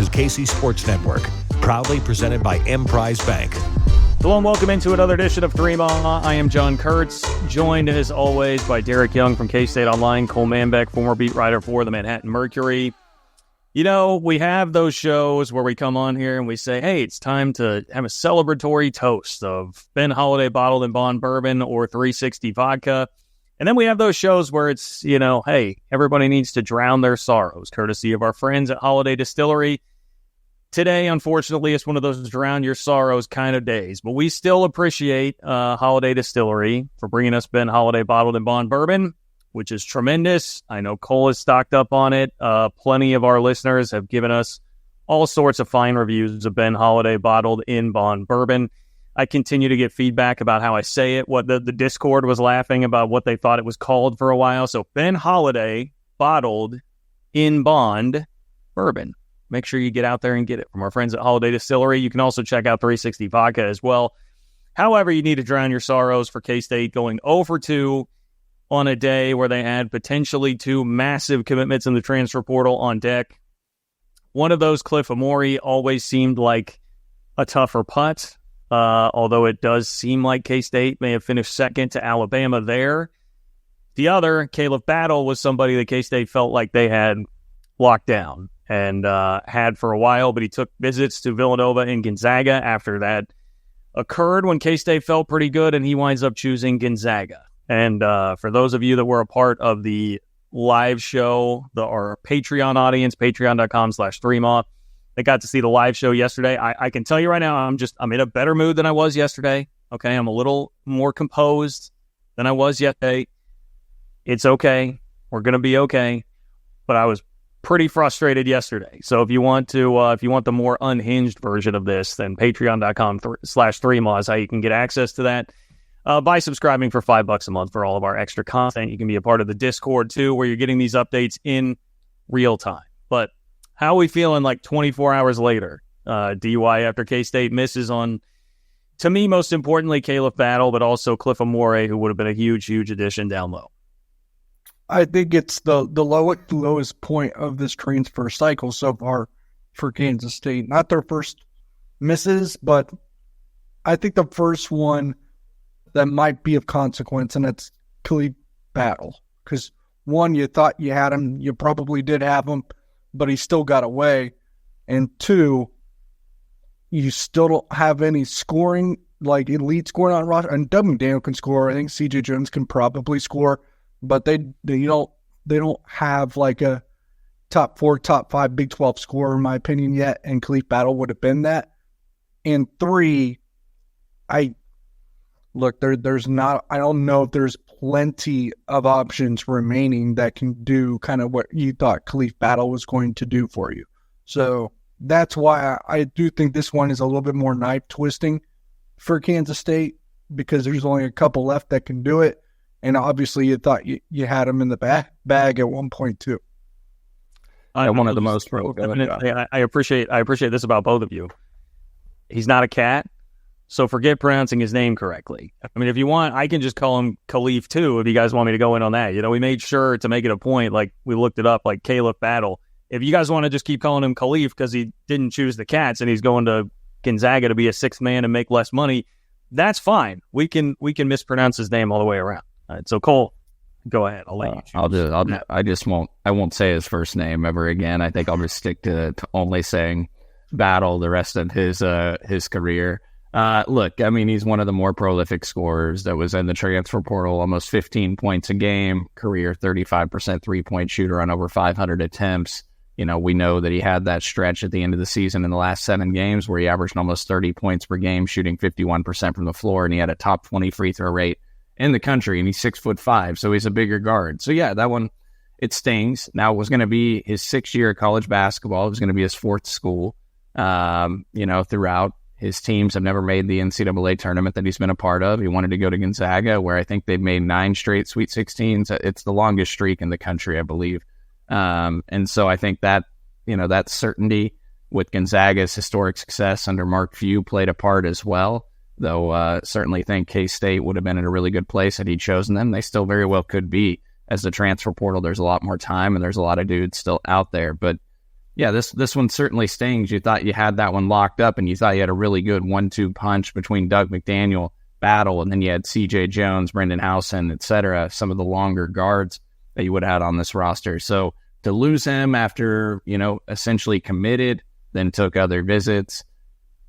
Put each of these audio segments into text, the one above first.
is KC Sports Network, proudly presented by Emprise Bank. Hello and welcome into another edition of Three Ma. I am John Kurtz, joined as always by Derek Young from K-State Online, Cole Manbeck, former beat writer for the Manhattan Mercury. You know, we have those shows where we come on here and we say, hey, it's time to have a celebratory toast of Ben Holiday Bottled in Bond Bourbon or 360 Vodka. And then we have those shows where it's, you know, hey, everybody needs to drown their sorrows, courtesy of our friends at Holiday Distillery. Today, unfortunately, it's one of those drown your sorrows kind of days. But we still appreciate Holiday Distillery for bringing us Ben Holiday Bottled in Bond Bourbon, which is tremendous. I know Cole is stocked up on it. Plenty of our listeners have given us all sorts of fine reviews of Ben Holiday Bottled in Bond Bourbon. I continue to get feedback about how I say it. What the Discord was laughing about what they thought it was called for a while. So Ben Holiday Bottled in Bond Bourbon. Make sure you get out there and get it from our friends at Holiday Distillery. You can also check out 360 Vodka as well. However, you need to drown your sorrows for K-State going 0-2 on a day where they had potentially two massive commitments in the transfer portal on deck. One of those, Cliff Amore, always seemed like a tougher putt. Although it does seem like K-State may have finished second to Alabama there. The other, Caleb Battle, was somebody that K-State felt like they had locked down and had for a while, but he took visits to Villanova and Gonzaga after that occurred when K-State felt pretty good, and he winds up choosing Gonzaga. And for those of you that were a part of the live show, our Patreon audience, patreon.com/3ma, they got to see the live show yesterday. I can tell you right now, I'm in a better mood than I was yesterday. Okay, I'm a little more composed than I was yesterday. It's okay. We're going to be okay. But I was pretty frustrated yesterday. So if you want the more unhinged version of this, then patreon.com/3ma is how you can get access to that. By subscribing for $5 a month for all of our extra content. You can be a part of the Discord too, where you're getting these updates in real time. But how are we feeling like 24 hours later? DUI after K-State misses on, to me, most importantly, Caleb Battle, but also Cliff Amore, who would have been a huge, huge addition down low. I think it's the lowest point of this transfer cycle so far for Kansas State. Not their first misses, but I think the first one that might be of consequence, and it's Caleb Battle. Because, one, you thought you had him, you probably did have him, but he still got away. And two, you still don't have any scoring, like elite scoring on roster. And Dub McDaniel can score. I think CJ Jones can probably score, but they don't have like a top 4, top 5 Big 12 scorer, in my opinion, yet. And Caleb Battle would have been that. And three, I don't know if there's plenty of options remaining that can do kind of what you thought Caleb Battle was going to do for you. So that's why I do think this one is a little bit more knife twisting for Kansas State, because there's only a couple left that can do it. And obviously you thought you had them in the bag at 1.2. One of the most I appreciate this about both of you. He's not a cat. So forget pronouncing his name correctly. I mean, if you want, I can just call him Khalif too, if you guys want me to go in on that. You know, we made sure to make it a point, like we looked it up, like Caleb Battle. If you guys want to just keep calling him Khalif because he didn't choose the Cats and he's going to Gonzaga to be a sixth man and make less money, that's fine. We can mispronounce his name all the way around. All right, so Cole, go ahead. I'll let you. I won't say his first name ever again. I think I'll just stick to only saying Battle the rest of his career. Look, I mean, he's one of the more prolific scorers that was in the transfer portal, almost 15 points a game, career 35% three-point shooter on over 500 attempts. You know, we know that he had that stretch at the end of the season in the last 7 games where he averaged almost 30 points per game, shooting 51% from the floor, and he had a top 20 free throw rate in the country, and he's 6'5", so he's a bigger guard. So yeah, that one, it stings. Now, it was going to be his 6th year of college basketball. It was going to be his 4th school, throughout. His teams have never made the NCAA tournament that he's been a part of. He wanted to go to Gonzaga, where I think they've made 9 straight Sweet 16s. It's the longest streak in the country, I believe. And so I think that, that certainty with Gonzaga's historic success under Mark Few played a part as well. Though certainly think K-State would have been in a really good place had he chosen them. They still very well could be. As the transfer portal, there's a lot more time and there's a lot of dudes still out there. But Yeah, this one certainly stings. You thought you had that one locked up, and you thought you had a really good 1-2 punch between Doug McDaniel, Battle, and then you had C.J. Jones, Brendan Howson, etc., some of the longer guards that you would have had on this roster. So to lose him after, essentially committed, then took other visits,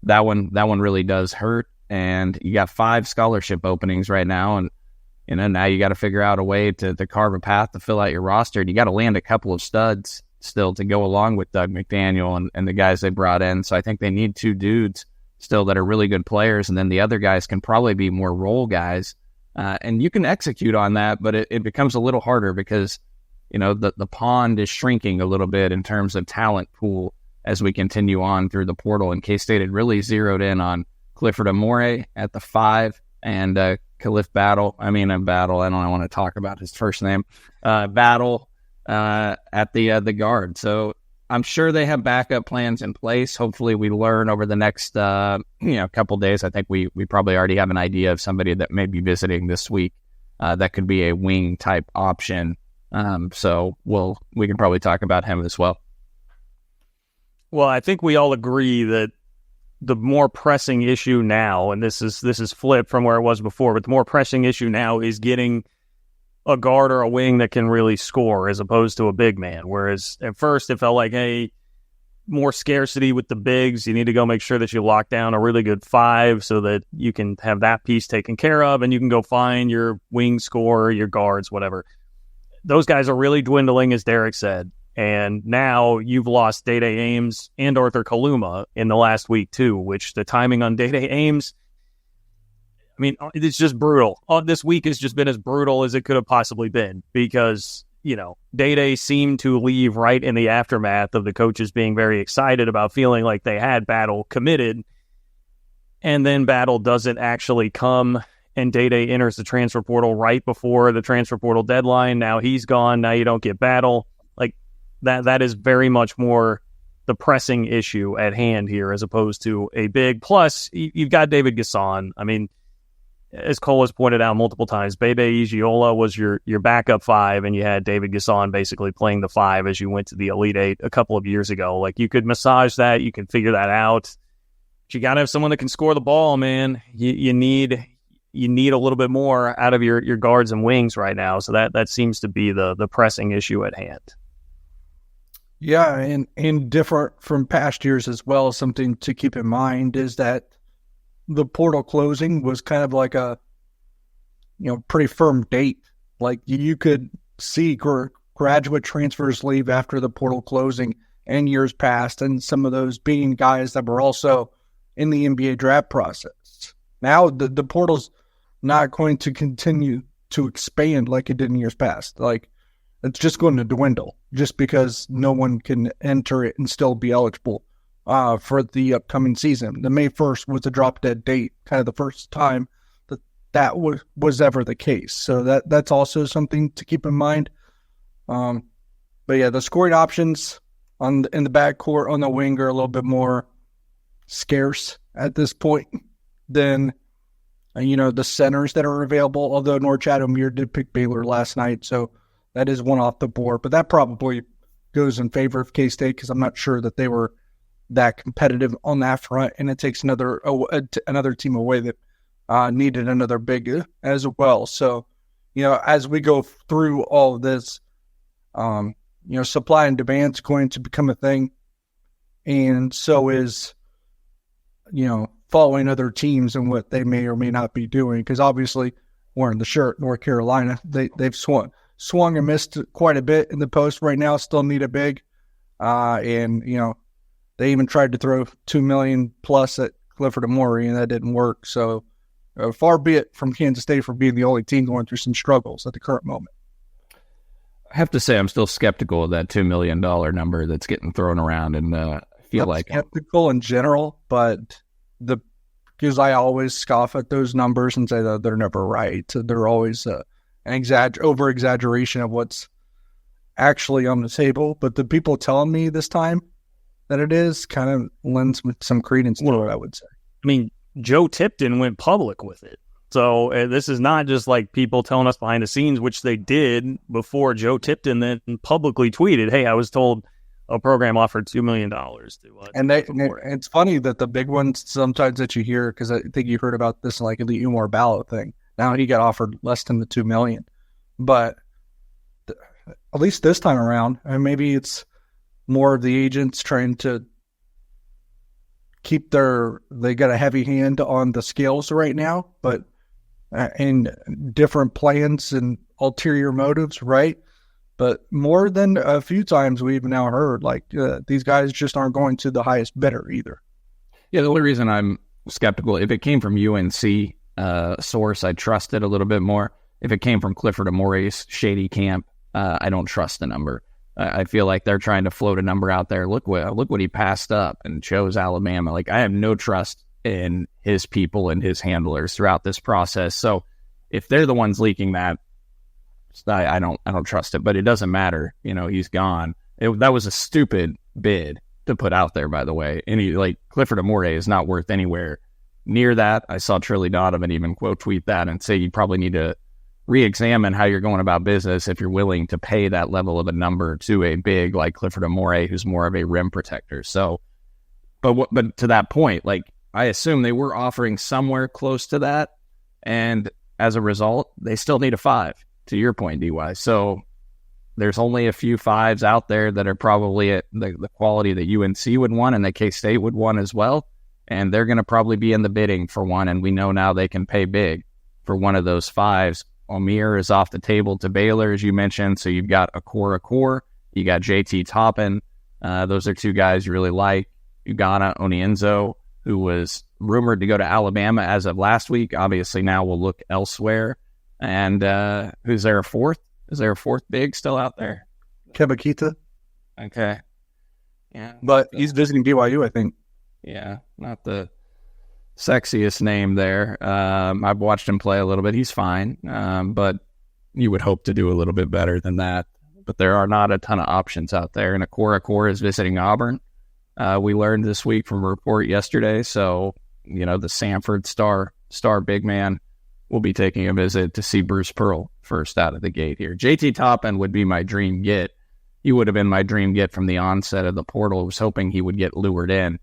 that one really does hurt. And you got 5 scholarship openings right now, and now you got to figure out a way to carve a path to fill out your roster. And you got to land a couple of studs still to go along with Doug McDaniel and the guys they brought in. So I think they need 2 dudes still that are really good players, and then the other guys can probably be more role guys. And you can execute on that, but it becomes a little harder because, the pond is shrinking a little bit in terms of talent pool as we continue on through the portal. And K-State had really zeroed in on Clifford Amore at the 5 and Khalif Battle. I don't want to talk about his first name. Battle at the guard. So I'm sure they have backup plans in place. Hopefully we learn over the next couple days. I think we probably already have an idea of somebody that may be visiting this week that could be a wing type option. So we can probably talk about him as well. Well, I think we all agree that the more pressing issue now, and this is flipped from where it was before, but the more pressing issue now is getting a guard or a wing that can really score as opposed to a big man. Whereas at first it felt like, hey, more scarcity with the bigs. You need to go make sure that you lock down a really good 5 so that you can have that piece taken care of, and you can go find your wing scorer, your guards, whatever. Those guys are really dwindling, as Derek said. And now you've lost Day-Day Ames and Arthur Kaluma in the last week too, which the timing on Day-Day Ames, it's just brutal. This week has just been as brutal as it could have possibly been because, Day-Day seemed to leave right in the aftermath of the coaches being very excited about feeling like they had Battle committed. And then Battle doesn't actually come, and Day-Day enters the transfer portal right before the transfer portal deadline. Now he's gone. Now you don't get Battle. That is very much more the pressing issue at hand here as opposed to a big. Plus, you've got David Gasson. As Cole has pointed out multiple times, Bebe Igiola was your backup 5, and you had David Gasson basically playing the 5 as you went to the Elite 8 a couple of years ago. You could massage that. You can figure that out. But you got to have someone that can score the ball, man. You need a little bit more out of your guards and wings right now. So that seems to be the pressing issue at hand. Yeah, and different from past years as well, something to keep in mind is that the portal closing was kind of like a, pretty firm date. You could see graduate transfers leave after the portal closing in years past, and some of those being guys that were also in the NBA draft process. Now the portal's not going to continue to expand like it did in years past. It's just going to dwindle just because no one can enter it and still be eligible for the upcoming season. The May 1st was a drop-dead date, kind of the first time that was ever the case. So that's also something to keep in mind. But yeah, the scoring options in the backcourt on the wing are a little bit more scarce at this point than the centers that are available, although Norchad O'Meara did pick Baylor last night, so that is one off the board, but that probably goes in favor of K-State because I'm not sure that they were that competitive on that front, and it takes another team away that needed another big as well. So, as we go through all of this, supply and demand is going to become a thing, and so is, following other teams and what they may or may not be doing, because obviously wearing the shirt, North Carolina, they've swung and missed quite a bit in the post right now, still need a big. And, they even tried to throw $2 million plus at Clifford Amore, and that didn't work. So far be it from Kansas State for being the only team going through some struggles at the current moment. I have to say I'm still skeptical of that $2 million number that's getting thrown around, and I feel like skeptical in general, but because I always scoff at those numbers and say that they're never right. They're always an over-exaggeration of what's actually on the table. But the people telling me this time that it is kind of lends some credence to it, I would say. Joe Tipton went public with it. So this is not just like people telling us behind the scenes, which they did before Joe Tipton then publicly tweeted, hey, I was told a program offered $2 million and it's funny that the big ones sometimes that you hear, because I think you heard about this like in the Umar Ballot thing. Now he got offered less than the $2 million, but at least this time around, and maybe it's more of the agents trying to keep they got a heavy hand on the scales right now, but in different plans and ulterior motives, right? But more than a few times we've now heard, like, these guys just aren't going to the highest bidder either. Yeah, the only reason I'm skeptical, if it came from UNC source, I trust it a little bit more. If it came from Clifford Amore's shady camp, I don't trust the number. I feel like they're trying to float a number out there. Look what he passed up and chose Alabama. Like, I have no trust in his people and his handlers throughout this process. So if they're the ones leaking that, I don't trust it. But it doesn't matter. He's gone. That was a stupid bid to put out there, by the way. Clifford Amore is not worth anywhere near that. I saw Trilly Donovan even quote tweet that and say you probably need to re-examine how you're going about business if you're willing to pay that level of a number to a big like Clifford Amore, who's more of a rim protector. So, but to that point, like, I assume they were offering somewhere close to that, and as a result, they still need a 5. To your point, DY. So there's only a few 5s out there that are probably at the quality that UNC would want and that K-State would want as well, and they're going to probably be in the bidding for one. And we know now they can pay big for one of those 5s. Omir is off the table to Baylor, as you mentioned. So you've got Akor, you got JT Toppin. Those are 2 guys you really like. Ugana Onienzo, who was rumored to go to Alabama as of last week. Obviously now we'll look elsewhere. And who's there, a 4th? Is there a 4th big still out there? Kebakita. Okay. Yeah. But he's visiting BYU, I think. Yeah, not the sexiest name there. I've watched him play a little bit. He's fine, but you would hope to do a little bit better than that. But there are not a ton of options out there. And Akor is visiting Auburn. We learned this week from a report yesterday. So, the Sanford star big man will be taking a visit to see Bruce Pearl first out of the gate here. JT Toppin would be my dream get. He would have been my dream get from the onset of the portal. I was hoping he would get lured in.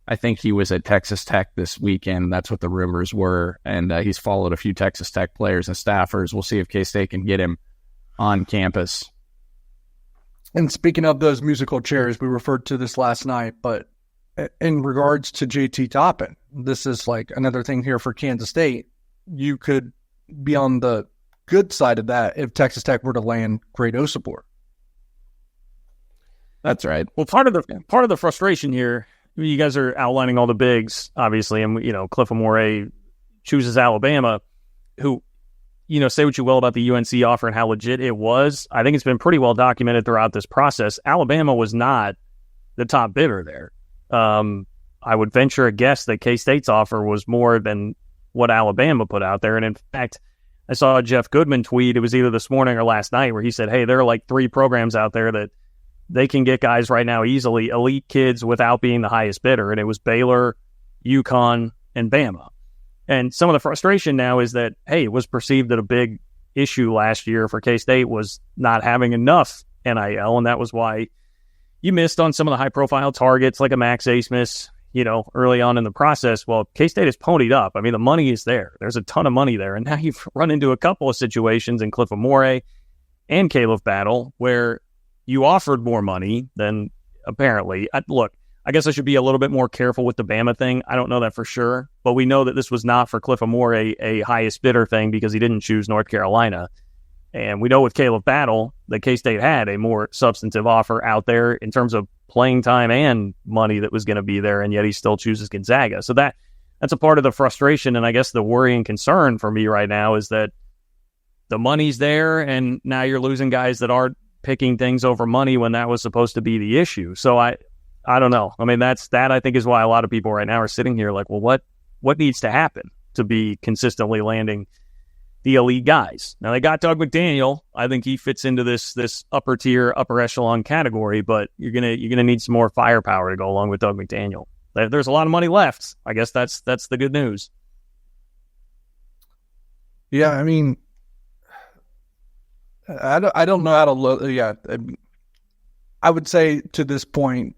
I think he was at Texas Tech this weekend. That's what the rumors were. And he's followed a few Texas Tech players and staffers. We'll see if K-State can get him on campus. And speaking of those musical chairs, we referred to this last night, but in regards to JT Toppin, this is like another thing here for Kansas State. You could be on the good side of that if Texas Tech were to land Great Osipor. That's right. Well, part of the frustration here, you guys are outlining all the bigs, obviously, and Cliff Amore chooses Alabama, who, say what you will about the UNC offer and how legit it was. I think it's been pretty well documented throughout this process. Alabama was not the top bidder there. I would venture a guess that K-State's offer was more than what Alabama put out there. And in fact, I saw a Jeff Goodman tweet. It was either this morning or last night where he said, hey, there are like 3 programs out there that they can get guys right now easily, elite kids, without being the highest bidder. And it was Baylor, UConn, and Bama. And some of the frustration now is that, hey, it was perceived that a big issue last year for K-State was not having enough NIL, and that was why you missed on some of the high-profile targets like a Max Asmus, early on in the process. Well, K-State is ponied up. I mean, the money is there. There's a ton of money there. And now you've run into a couple of situations in Cliff Amore and Caleb Battle where you offered more money than apparently. I guess I should be a little bit more careful with the Bama thing. I don't know that for sure, but we know that this was not for Cliff Amore a highest bidder thing because he didn't choose North Carolina. And we know with Caleb Battle that K-State had a more substantive offer out there in terms of playing time and money that was going to be there, and yet he still chooses Gonzaga. So that's a part of the frustration, and I guess the worry and concern for me right now is that the money's there, and now you're losing guys that aren't picking things over money when that was supposed to be the issue. So I don't know. I mean, that I think is why a lot of people right now are sitting here like, well, what needs to happen to be consistently landing the elite guys? Now they got Doug McDaniel. I think he fits into this upper tier, upper echelon category, but you're gonna need some more firepower to go along with Doug McDaniel. There's a lot of money left. I guess that's the good news. Yeah, I mean, I don't know how to look. Yeah, I would say to this point,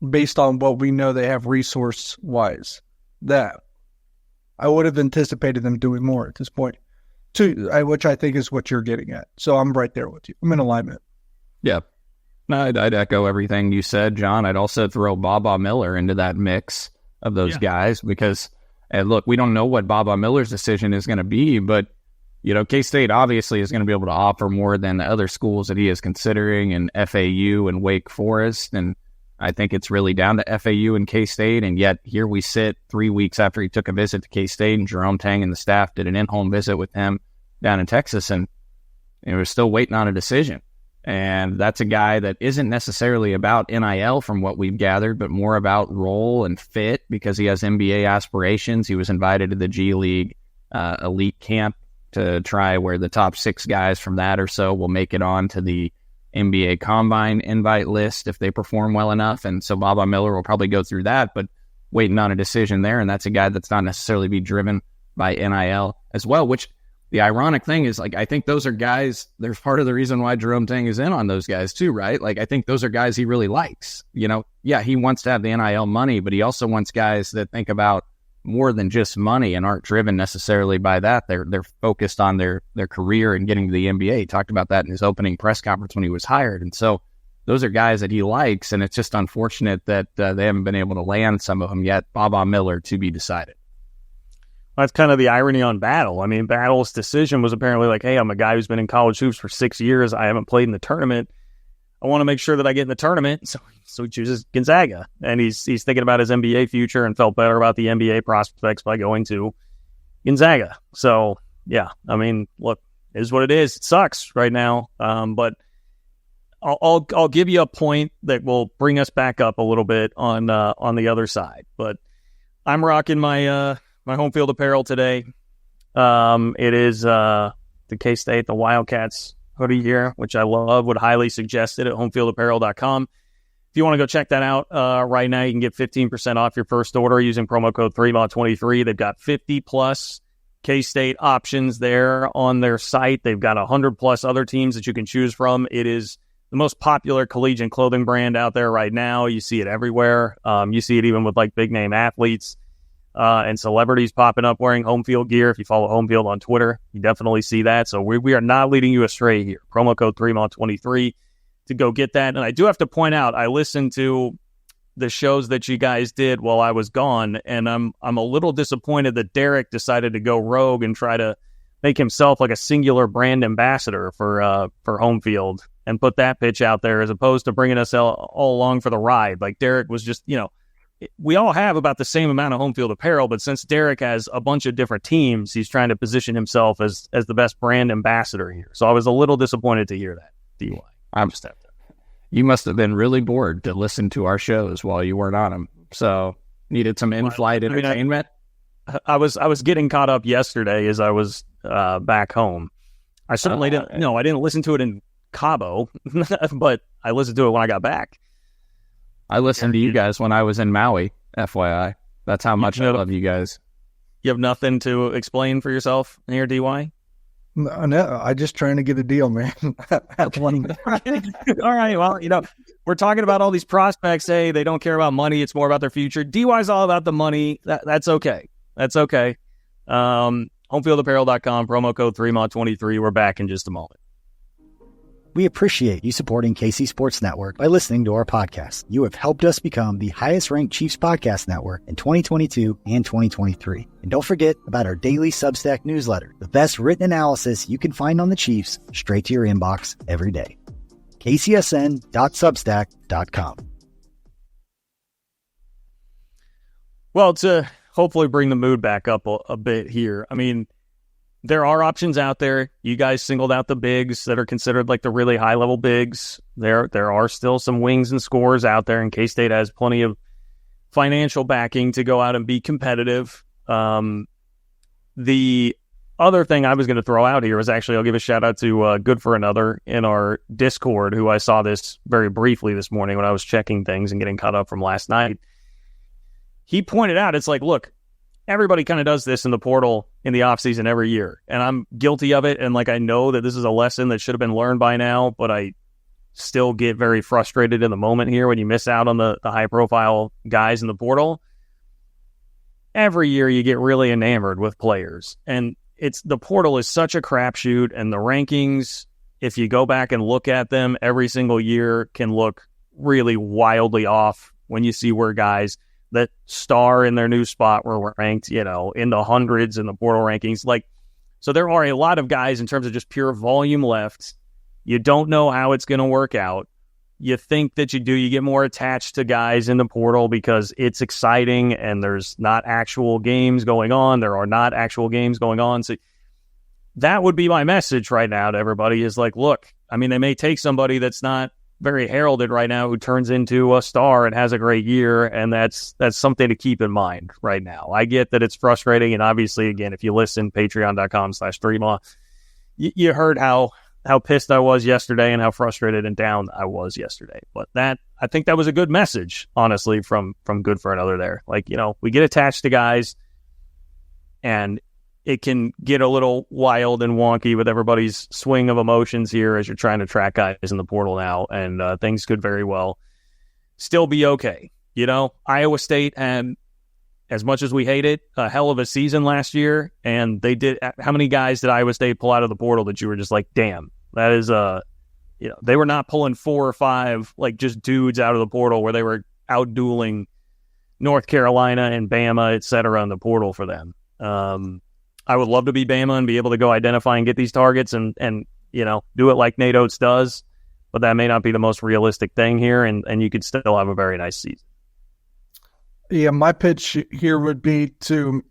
based on what we know they have resource-wise, that I would have anticipated them doing more at this point, which I think is what you're getting at. So I'm right there with you. I'm in alignment. Yeah. No, I'd echo everything you said, John. I'd also throw Baba Miller into that mix of those guys because, and look, we don't know what Baba Miller's decision is going to be, but, you know, K-State obviously is going to be able to offer more than the other schools that he is considering, and FAU and Wake Forest, and I think it's really down to FAU and K-State, and yet here we sit 3 weeks after he took a visit to K-State, and Jerome Tang and the staff did an in-home visit with him down in Texas, and we're still waiting on a decision. And that's a guy that isn't necessarily about NIL from what we've gathered, but more about role and fit because he has NBA aspirations. He was invited to the G League elite camp to try where the top 6 guys from that or so will make it on to the NBA Combine invite list if they perform well enough. And so Baba Miller will probably go through that, but waiting on a decision there. And that's a guy that's not necessarily be driven by NIL as well, which the ironic thing is, like, I think those are guys, there's part of the reason why Jerome Tang is in on those guys too, right? Like, I think those are guys he really likes. You know, yeah, he wants to have the NIL money, but he also wants guys that think about more than just money and aren't driven necessarily by that. They're focused on their career and getting to the NBA. He talked about that in his opening press conference when he was hired. And so those are guys that he likes, and it's just unfortunate that they haven't been able to land some of them yet. Baba Miller to be decided. That's kind of the irony on Battle. I mean, Battle's decision was apparently like, hey, I'm a guy who's been in college hoops for 6 years. I haven't played in the tournament. I want to make sure that I get in the tournament. So he chooses Gonzaga. And he's thinking about his NBA future and felt better about the NBA prospects by going to Gonzaga. So, yeah, I mean, look, it is what it is. It sucks right now. But I'll give you a point that will bring us back up a little bit on the other side. But I'm rocking my home field apparel today. It is the K-State, the Wildcats hoodie here, which I love, would highly suggest it at homefieldapparel.com. If you want to go check that out right now, you can get 15% off your first order using promo code 3MAW23. They've got 50 plus K-State options there on their site. They've got 100 plus other teams that you can choose from. It is the most popular collegiate clothing brand out there right now. You see it everywhere. You see it even with like big name athletes and celebrities popping up wearing home field gear. If you follow Home Field on Twitter, you definitely see that. So we are not leading you astray here. Promo code 3MAW23 to go get that. And I do have to point out, I listened to the shows that you guys did while I was gone, and I'm a little disappointed that Derek decided to go rogue and try to make himself like a singular brand ambassador for Home Field and put that pitch out there as opposed to bringing us all along for the ride. Like Derek was just, we all have about the same amount of home field apparel, but since Derek has a bunch of different teams, he's trying to position himself as the best brand ambassador here. So I was a little disappointed to hear that, DY. You must have been really bored to listen to our shows while you weren't on them. So needed some in-flight entertainment. I was getting caught up yesterday as I was back home. I certainly didn't. No, I didn't listen to it in Cabo, but I listened to it when I got back. I listened to you guys when I was in Maui, FYI. That's how much I love you guys. You have nothing to explain for yourself here, DY? No, I'm just trying to get a deal, man. All right, well, we're talking about all these prospects. Hey, they don't care about money. It's more about their future. DY's all about the money. That's okay. That's okay. Homefieldapparel.com, promo code 3MAW23. We're back in just a moment. We appreciate you supporting KC Sports Network by listening to our podcast. You have helped us become the highest-ranked Chiefs podcast network in 2022 and 2023. And don't forget about our daily Substack newsletter, the best written analysis you can find on the Chiefs straight to your inbox every day. kcsn.substack.com. Well, to hopefully bring the mood back up a bit here, I mean, there are options out there. You guys singled out the bigs that are considered like the really high-level bigs. There are still some wings and scores out there, and K-State has plenty of financial backing to go out and be competitive. The other thing I was going to throw out here is actually I'll give a shout-out to Good for Another in our Discord, who I saw this very briefly this morning when I was checking things and getting caught up from last night. He pointed out, it's like, look, everybody kind of does this in the portal in the offseason every year, and I'm guilty of it, and like I know that this is a lesson that should have been learned by now, but I still get very frustrated in the moment here when you miss out on the high-profile guys in the portal. Every year you get really enamored with players. And the portal is such a crapshoot, and the rankings, if you go back and look at them every single year, can look really wildly off when you see where guys that star in their new spot were ranked, in the hundreds in the portal rankings. So there are a lot of guys in terms of just pure volume left. You don't know how it's going to work out. You think that you do. You get more attached to guys in the portal because it's exciting and there's not actual games going on. There are not actual games going on. So that would be my message right now to everybody is look, I mean, they may take somebody that's not very heralded right now who turns into a star and has a great year, and that's something to keep in mind right now. I get that it's frustrating, and obviously, again, if you listen, patreon.com/3law, you heard how pissed I was yesterday and how frustrated and down I was yesterday. But I think that was a good message, honestly, from Good for Another there. We get attached to guys, and it can get a little wild and wonky with everybody's swing of emotions here as you're trying to track guys in the portal now, and things could very well still be okay. Iowa State had, as much as we hate it, a hell of a season last year, and they did. How many guys did Iowa State pull out of the portal that you were just like, damn, that is they were not pulling 4 or 5 just dudes out of the portal where they were out dueling North Carolina and Bama, et cetera, in the portal for them. I would love to be Bama and be able to go identify and get these targets and do it like Nate Oates does, but that may not be the most realistic thing here, and you could still have a very nice season. Yeah, my pitch here would be to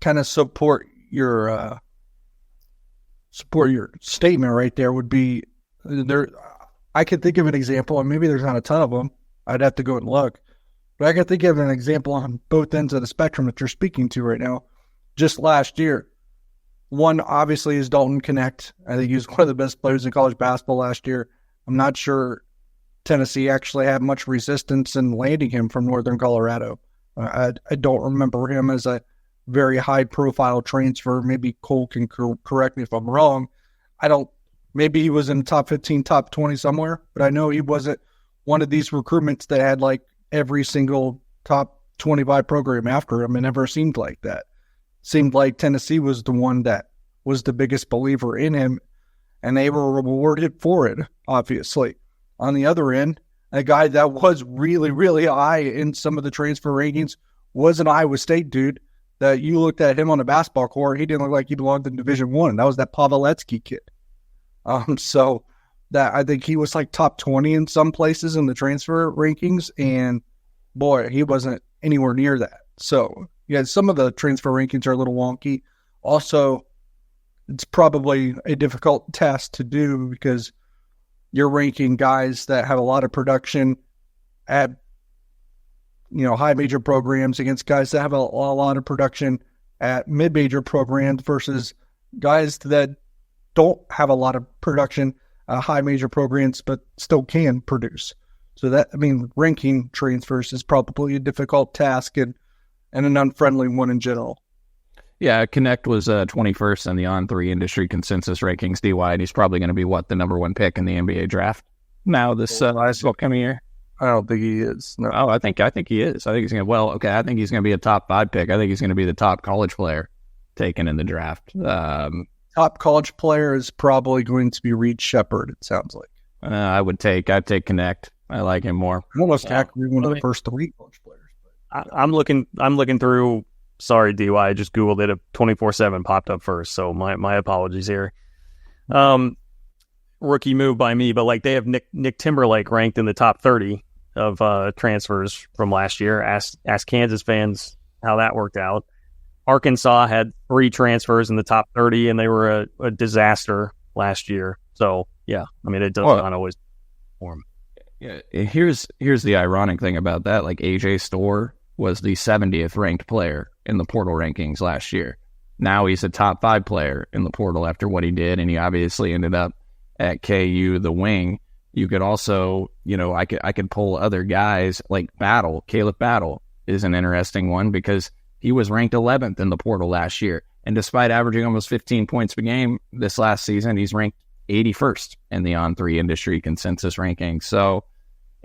kind of support your statement right there. Would be there. I could think of an example, and maybe there's not a ton of them. I'd have to go and look, but I could think of an example on both ends of the spectrum that you're speaking to right now. Just last year, one obviously is Dalton Knecht. I think he was one of the best players in college basketball last year. I'm not sure Tennessee actually had much resistance in landing him from Northern Colorado. I don't remember him as a very high-profile transfer. Maybe Cole can correct me if I'm wrong. Maybe he was in the top 15, top 20 somewhere, but I know he wasn't one of these recruitments that had every single top 25 program after him. It never seemed like that. Seemed like Tennessee was the one that was the biggest believer in him, and they were rewarded for it, obviously. On the other end, a guy that was really, really high in some of the transfer rankings was an Iowa State dude that you looked at him on a basketball court. He didn't look like he belonged in Division I. That was that Pavletsky kid. So that I think he was top 20 in some places in the transfer rankings, and boy, he wasn't anywhere near that. So yeah, some of the transfer rankings are a little wonky. Also, it's probably a difficult task to do because you're ranking guys that have a lot of production at high major programs against guys that have a lot of production at mid-major programs versus guys that don't have a lot of production at high major programs but still can produce. So ranking transfers is probably a difficult task and an unfriendly one in general. Yeah, Knecht was 21st in the On3 industry consensus rankings, DY, and he's probably going to be, the number 1 pick in the NBA draft now this upcoming year? I don't think he is. No. Oh, I think he is. I think he's going to, I think he's going to be a top 5 pick. I think he's going to be the top college player taken in the draft. Top college player is probably going to be Reed Shepherd, it sounds like. I'd take Knecht. I like him more. Almost actually one of the first 3 college players. I'm looking through. Sorry, DY, I just Googled it. 24/7 popped up first, so my apologies here. Rookie move by me, but they have Nick Timberlake ranked in the top 30 of transfers from last year. Ask Kansas fans how that worked out. Arkansas had 3 transfers in the top 30, and they were a disaster last year. So yeah, it does not always perform. Yeah, here's the ironic thing about that. AJ Storr was the 70th ranked player in the portal rankings last year. Now he's a top 5 player in the portal after what he did, and he obviously ended up at KU, the wing. You could also, I could pull other guys like Caleb Battle is an interesting one because he was ranked 11th in the portal last year. And despite averaging almost 15 points per game this last season, he's ranked 81st in the On3 industry consensus rankings. So,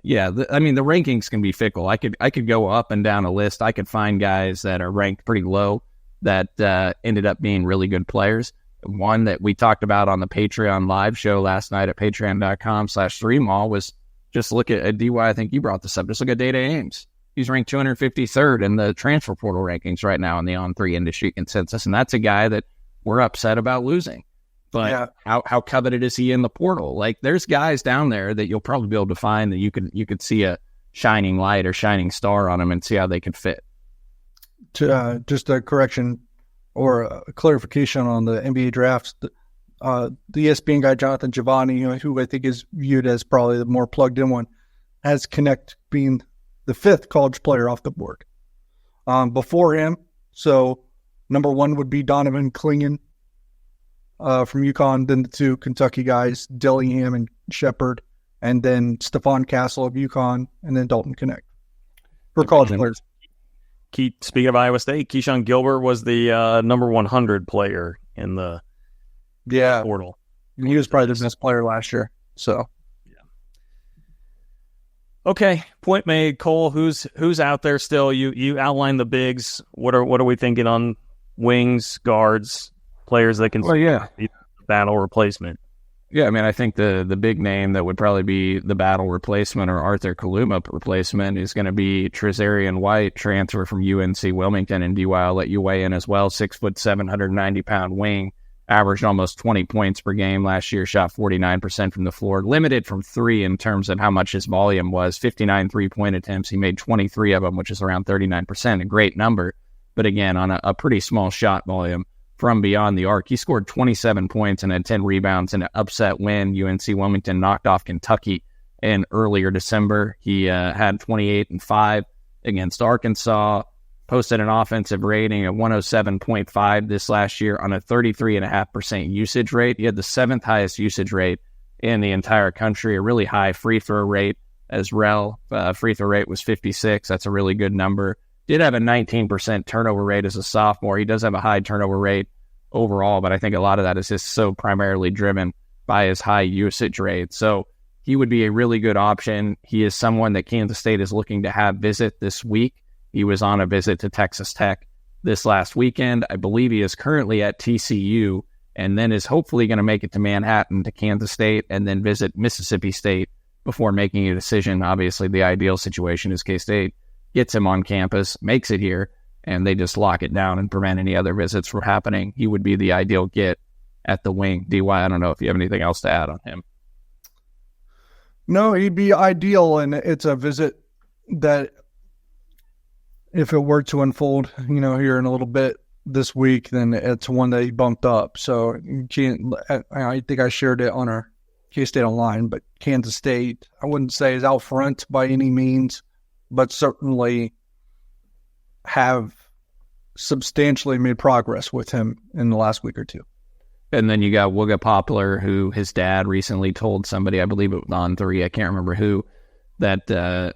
yeah, the rankings can be fickle. I could go up and down a list. I could find guys that are ranked pretty low that ended up being really good players. One that we talked about on the Patreon live show last night at patreon.com/3mall was just look at DY. I think you brought this up. Just look at Data Ames. He's ranked 253rd in the transfer portal rankings right now in the On3 industry consensus. And that's a guy that we're upset about losing. But how coveted is he in the portal? Like, there's guys down there that you'll probably be able to find that you could see a shining light or shining star on them and see how they could fit. Just a correction or a clarification on the NBA drafts. The ESPN guy, Jonathan Giovanni, who I think is viewed as probably the more plugged in one, has Connect being the 5th college player off the board. Before him, so number 1 would be Donovan Clingan from UConn, then the 2 Kentucky guys, Dillingham and Shepard, and then Stephon Castle of UConn, and then Dalton Connect for college players. Speaking of Iowa State, Keyshawn Gilbert was the number 100 player in the portal. He was probably the best player last year. So, okay, point made. Cole, who's out there still? You outlined the bigs. What are we thinking on wings, guards, players that can be battle replacement? Yeah, I mean, I think the big name that would probably be the battle replacement or Arthur Kaluma replacement is going to be Trezarian White, transfer from UNC Wilmington. And DY, I'll let you weigh in as well. 6'7", 190-pound wing, averaged almost 20 points per game last year, shot 49% from the floor, limited from 3 in terms of how much his volume was. 59 3-point attempts. He made 23 of them, which is around 39%, a great number. But again, on a pretty small shot volume. From beyond the arc, he scored 27 points and had 10 rebounds in an upset win. UNC Wilmington knocked off Kentucky in earlier December. He had 28 and 5 against Arkansas, posted an offensive rating of 107.5 this last year on a 33.5% usage rate. He had the 7th highest usage rate in the entire country, a really high free throw rate as well. Free throw rate was 56. That's a really good number. Did have a 19% turnover rate as a sophomore. He does have a high turnover rate overall, but I think a lot of that is just so primarily driven by his high usage rate. So he would be a really good option. He is someone that Kansas State is looking to have visit this week. He was on a visit to Texas Tech this last weekend. I believe he is currently at TCU and then is hopefully going to make it to Manhattan to Kansas State and then visit Mississippi State before making a decision. Obviously, the ideal situation is K-State gets him on campus, makes it here, and they just lock it down and prevent any other visits from happening. He would be the ideal get at the wing. DY, I don't know if you have anything else to add on him. No, he'd be ideal, and it's a visit that if it were to unfold, here in a little bit this week, then it's one that he bumped up. So I think I shared it on our K-State Online, but Kansas State, I wouldn't say is out front by any means, but certainly have substantially made progress with him in the last week or two. And then you got Wooga Poplar, who his dad recently told somebody, I believe it was on 3, I can't remember who, that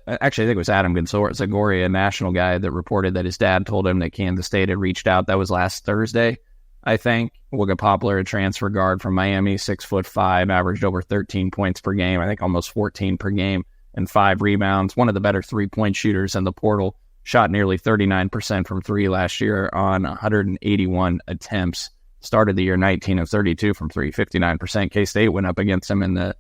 actually I think it was Adam Zagoria, a national guy, that reported that his dad told him that Kansas State had reached out. That was last Thursday, I think. Wooga Poplar, a transfer guard from Miami, 6'5", averaged over 13 points per game, I think almost 14 per game, and 5 rebounds. One of the better 3-point shooters in the portal. Shot nearly 39% from 3 last year on 181 attempts. Started the year 19 of 32 from 3, 59%. K-State went up against him in the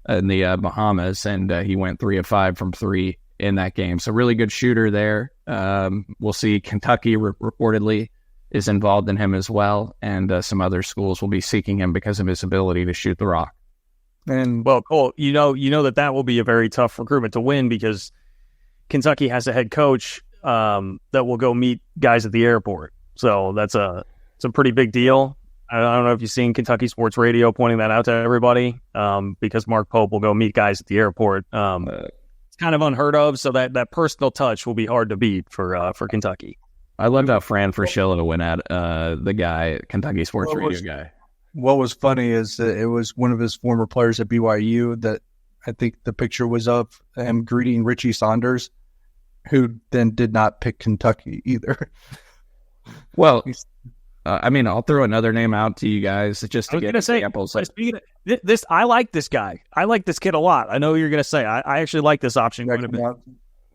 Bahamas, and he went 3 of 5 from 3 in that game. So really good shooter there. We'll see Kentucky reportedly is involved in him as well, and some other schools will be seeking him because of his ability to shoot the rock. And well, Cole, you know that will be a very tough recruitment to win because Kentucky has a head coach that will go meet guys at the airport. So it's a pretty big deal. I don't know if you've seen Kentucky Sports Radio pointing that out to everybody because Mark Pope will go meet guys at the airport. It's kind of unheard of, so that personal touch will be hard to beat for Kentucky. I loved how Fran Fraschilla went at the guy, Kentucky Sports Radio guy. What was funny is that it was one of his former players at BYU that I think the picture was of him greeting Richie Saunders, who then did not pick Kentucky either. Well, I'll throw another name out to you guys just to get examples. This, I like this guy. I like this kid a lot. I know you're going to say I actually like this option quite a bit.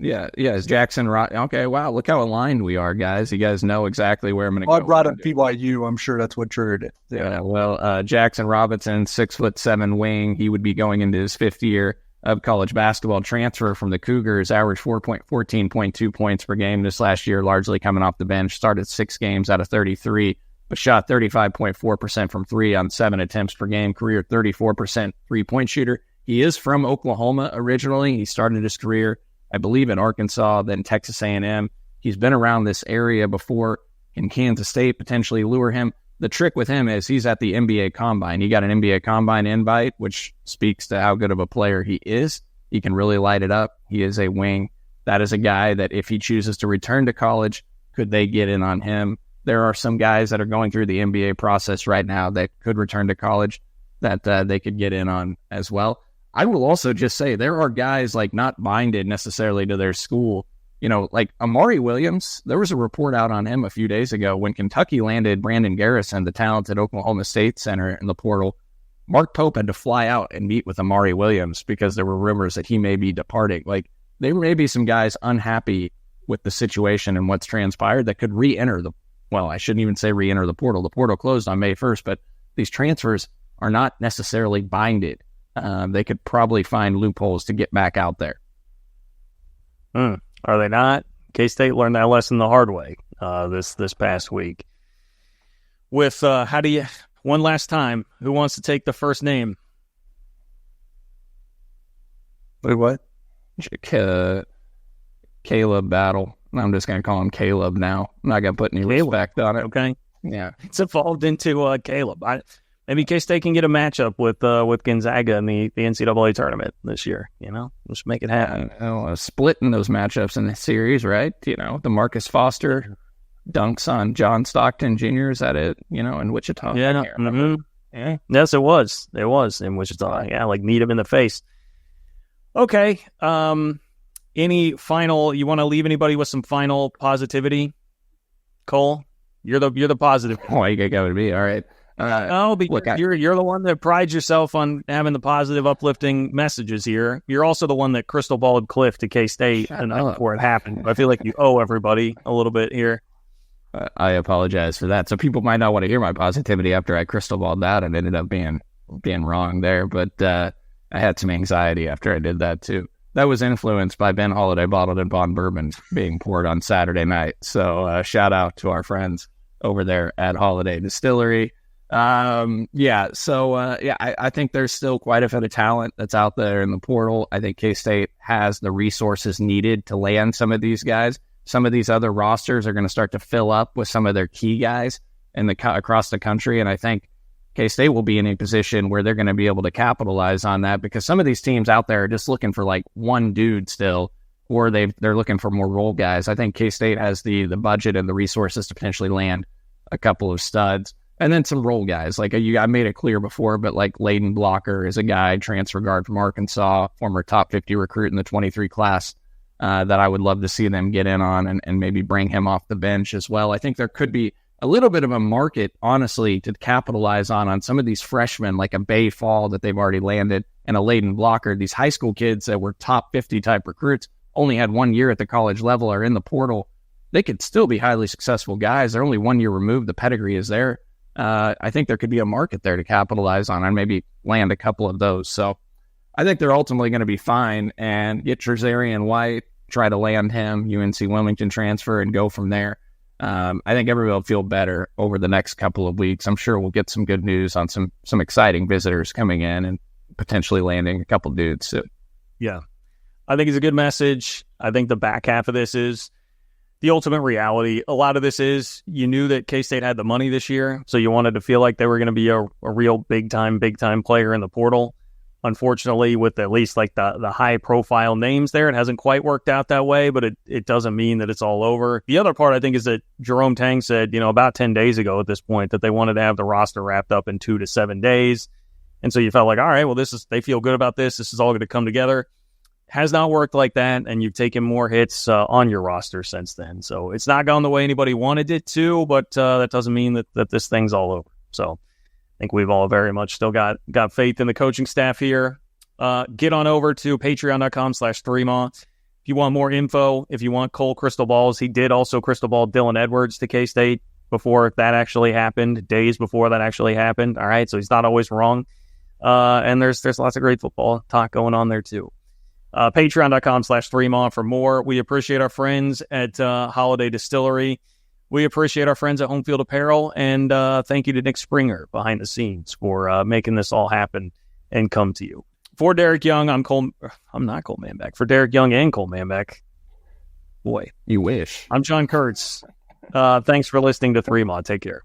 Yeah, it's Jackson. Okay, wow, look how aligned we are, guys. You guys know exactly where I'm going to go. I brought up BYU. I'm sure that's what triggered it. Yeah, well, Jackson Robinson, 6'7" wing. He would be going into his 5th year of college basketball. Transfer from the Cougars, averaged 14.2 points per game this last year, largely coming off the bench. Started 6 games out of 33, but shot 35.4% from 3 on 7 attempts per game. Career 34% three-point shooter. He is from Oklahoma originally. He started his career, I believe, in Arkansas, then Texas A&M. He's been around this area before. In Kansas State, potentially lure him. The trick with him is he's at the NBA Combine. He got an NBA Combine invite, which speaks to how good of a player he is. He can really light it up. He is a wing. That is a guy that if he chooses to return to college, could they get in on him? There are some guys that are going through the NBA process right now that could return to college that they could get in on as well. I will also just say there are guys like not binded necessarily to their school. Like Amari Williams, there was a report out on him a few days ago when Kentucky landed Brandon Garrison, the talented Oklahoma State center, in the portal. Mark Pope had to fly out and meet with Amari Williams because there were rumors that he may be departing. Like, there may be some guys unhappy with the situation and what's transpired that could re-enter I shouldn't even say re-enter the portal. The portal closed on May 1st, but these transfers are not necessarily binded. They could probably find loopholes to get back out there. Are they not? K-State learned that lesson the hard way this past week. With one last time, who wants to take the first name? Wait, what? Caleb Battle. I'm just going to call him Caleb now. I'm not going to put any respect on it. Okay. Yeah. It's evolved into Caleb. Maybe K-State can get a matchup with Gonzaga in the NCAA tournament this year. Just make it happen. Splitting those matchups in the series, right? The Marcus Foster dunks on John Stockton Jr. Is that it? In Wichita. Yeah. Yeah. Yes, it was. It was in Wichita. Yeah, like need him in the face. Okay. Any final? You want to leave anybody with some final positivity? Cole, you're the positive. Oh, you got to be all right. You're the one that prides yourself on having the positive, uplifting messages here. You're also the one that crystal balled Cliff to K-State before it happened. I feel like you owe everybody a little bit here. I apologize for that. So people might not want to hear my positivity after I crystal balled that and ended up being wrong there. But I had some anxiety after I did that too. That was influenced by Ben Holiday Bottled and Bond Bourbon being poured on Saturday night. So shout out to our friends over there at Holiday Distillery. I think there's still quite a bit of talent that's out there in the portal. I think K-State has the resources needed to land some of these guys. Some of these other rosters are going to start to fill up with some of their key guys across the country, and I think K-State will be in a position where they're going to be able to capitalize on that because some of these teams out there are just looking for like one dude still, or they're looking for more role guys. I think K-State has the budget and the resources to potentially land a couple of studs. And then some role guys, like I made it clear before, but like Layden Blocker is a guy, transfer guard from Arkansas, former top 50 recruit in the 23 class that I would love to see them get in on and maybe bring him off the bench as well. I think there could be a little bit of a market, honestly, to capitalize on some of these freshmen, like a Bay Fall that they've already landed and a Layden Blocker. These high school kids that were top 50 type recruits, only had 1 year at the college level, are in the portal. They could still be highly successful guys. They're only 1 year removed. The pedigree is there. I think there could be a market there to capitalize on and maybe land a couple of those. So I think they're ultimately going to be fine and get Trezarian White, try to land him, UNC Wilmington transfer, and go from there. I think everybody will feel better over the next couple of weeks. I'm sure we'll get some good news on some exciting visitors coming in and potentially landing a couple dudes soon. Yeah. I think it's a good message. I think the back half of this is the ultimate reality. A lot of this is you knew that K-State had the money this year, so you wanted to feel like they were going to be a real big-time player in the portal. Unfortunately, with at least like the high-profile names there, it hasn't quite worked out that way, but it doesn't mean that it's all over. The other part, I think, is that Jerome Tang said, about 10 days ago at this point, that they wanted to have the roster wrapped up in 2 to 7 days. And so you felt like, all right, well, they feel good about this. This is all going to come together. has not worked like that, and you've taken more hits on your roster since then. So it's not gone the way anybody wanted it to, but that doesn't mean that this thing's all over. So I think we've all very much still got faith in the coaching staff here. Get on over to patreon.com/3ma. If you want more info, if you want Cole crystal balls, he did also crystal ball Dylan Edwards to K-State before that actually happened, days before that actually happened. All right, so he's not always wrong. And there's lots of great football talk going on there too. Patreon.com/3ma for more. We appreciate our friends at Holiday Distillery. We appreciate our friends at Home Field Apparel, and thank you to Nick Springer behind the scenes for making this all happen and come to you. For Derek Young, I'm not Cole Manbeck. For Derek Young and Cole Manbeck, boy, you wish. I'm John Kurtz. Thanks for listening to 3Ma. Take care.